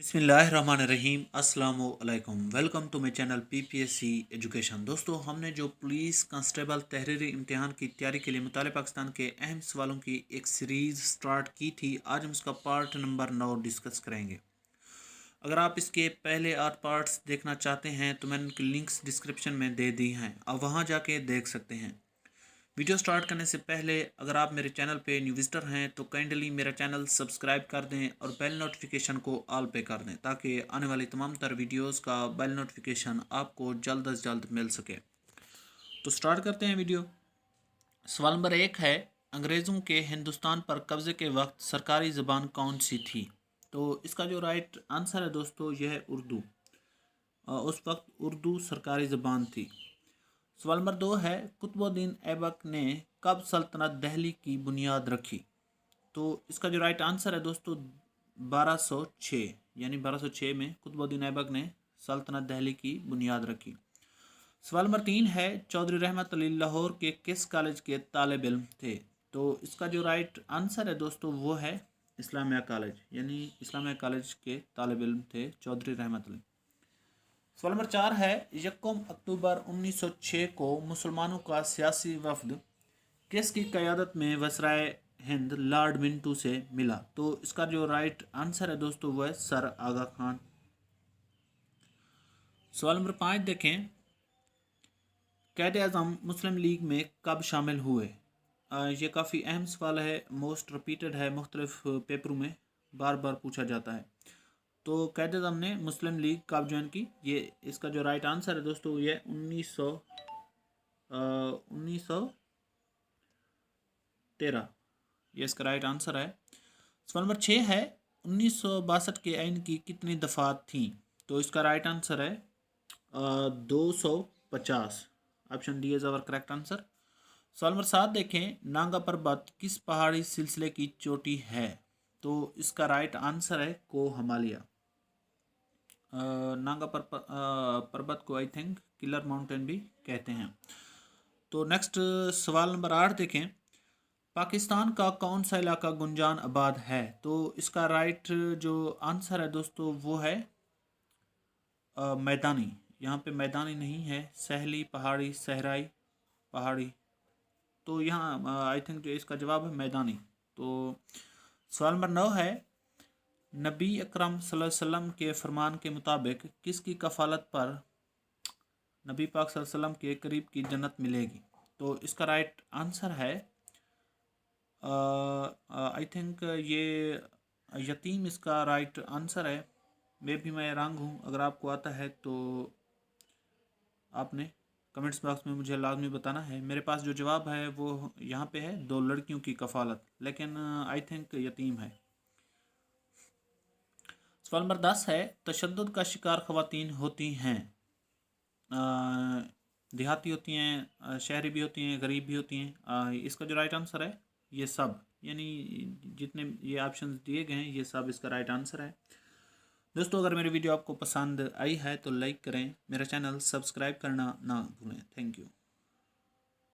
बिस्मिल्लाहिर्रहमानिर्रहीम अस्सलामुअलैकुम। Welcome to my channel PPSC education. दोस्तों, हमने जो पुलिस कांस्टेबल तहरीरी इम्तिहान की तैयारी के लिए मुताले पाकिस्तान के अहम सवालों की एक सीरीज़ स्टार्ट की थी, आज हम उसका पार्ट नंबर 9 डिस्कस करेंगे। अगर आप इसके पहले 8 पार्ट्स देखना चाहते हैं तो मैंने उनकी लिंक्स डिस्क्रिप्शन में दे दी हैं, आप वहाँ जाके देख सकते हैं। वीडियो स्टार्ट करने से पहले अगर आप मेरे चैनल पे न्यू विजिटर हैं तो काइंडली मेरा चैनल सब्सक्राइब कर दें और बेल नोटिफिकेशन को ऑल पे कर दें ताकि आने वाली तमाम तर वीडियोस का बेल नोटिफिकेशन आपको जल्द अज जल्द मिल सके। तो स्टार्ट करते हैं वीडियो। सवाल नंबर 1 है, अंग्रेज़ों के हिंदुस्तान पर कब्ज़े के वक्त सरकारी ज़बान कौन सी थी? तो इसका जो राइट आंसर है दोस्तों यह है उर्दू। उस वक्त उर्दू सरकारी ज़बान थी। सवाल नंबर 2 है, कुतुबुद्दीन ऐबक ने कब सल्तनत दिल्ली की बुनियाद रखी? तो इसका जो राइट आंसर है दोस्तों 1206, यानी 1206 में कुतुबुद्दीन ऐबक ने सल्तनत दिल्ली की बुनियाद रखी। सवाल नंबर 3 है, चौधरी रहमत अली लाहौर के किस कॉलेज के तालिब इल्म थे? तो इसका जो राइट आंसर है दोस्तों वो है इस्लामिया कॉलेज, यानी इस्लामिया कॉलेज के तालिब इल्म थे चौधरी रहमत अली। सवाल नंबर 4 है, यकम अक्टूबर 1906 को मुसलमानों का सियासी वफद किसकी क़यादत में वज़राए हिंद लॉर्ड मिंटो से मिला? तो इसका जो राइट आंसर है दोस्तों वह है सर आगा खान। सवाल नंबर 5 देखें, कैद आज़म मुस्लिम लीग में कब शामिल हुए? ये काफ़ी अहम सवाल है, मोस्ट रिपीटेड है, मुख्तलिफ पेपरों में बार बार पूछा जाता है। तो कैद आज़म ने मुस्लिम लीग कब ज्वाइन की? ये इसका जो राइट आंसर है दोस्तों ये 1913, ये इसका राइट आंसर है। सवाल नंबर 6 है, 1962 के आइन की कितनी दफ़ात थी? तो इसका राइट आंसर है 250। Option D is our correct answer. सवाल नंबर 7 देखें, नांगा पर्वत किस पहाड़ी सिलसिले की चोटी है? तो इसका राइट आंसर है को हिमालय। नांगा पर्वत को आई थिंक किलर माउंटेन भी कहते हैं। तो नेक्स्ट सवाल नंबर 8 देखें, पाकिस्तान का कौन सा इलाका गुंजान आबाद है? तो इसका राइट जो आंसर है दोस्तों वो है मैदानी। यहाँ पे मैदानी नहीं है, सहली पहाड़ी, सहराई पहाड़ी। तो यहाँ आई थिंक जो इसका जवाब है मैदानी। तो सवाल नंबर 9 है, नबी अकरम सल्लल्लाहु अलैहि वसल्लम के फरमान के मुताबिक किसकी कफ़ालत पर नबी पाक सल्लल्लाहु अलैहि वसल्लम के करीब की जन्नत मिलेगी? तो इसका राइट आंसर है आई थिंक ये यतीम इसका राइट आंसर है। मे भी मैं रंग हूँ, अगर आपको आता है तो आपने कमेंट्स बॉक्स में मुझे लाजमी बताना है। मेरे पास जो जवाब है वो यहाँ पे है 2 लड़कियों की कफ़ालत, लेकिन आई थिंक यतीम है। सवाल नंबर 10 है, तशद्दुद का शिकार ख़वातीन होती हैं, देहाती होती हैं, शहरी भी होती हैं, गरीब भी होती हैं। इसका जो राइट आंसर है ये सब, यानी जितने ये ऑप्शंस दिए गए हैं ये सब इसका राइट आंसर है। दोस्तों, अगर मेरी वीडियो आपको पसंद आई है तो लाइक करें, मेरा चैनल सब्सक्राइब करना ना भूलें। Thank you.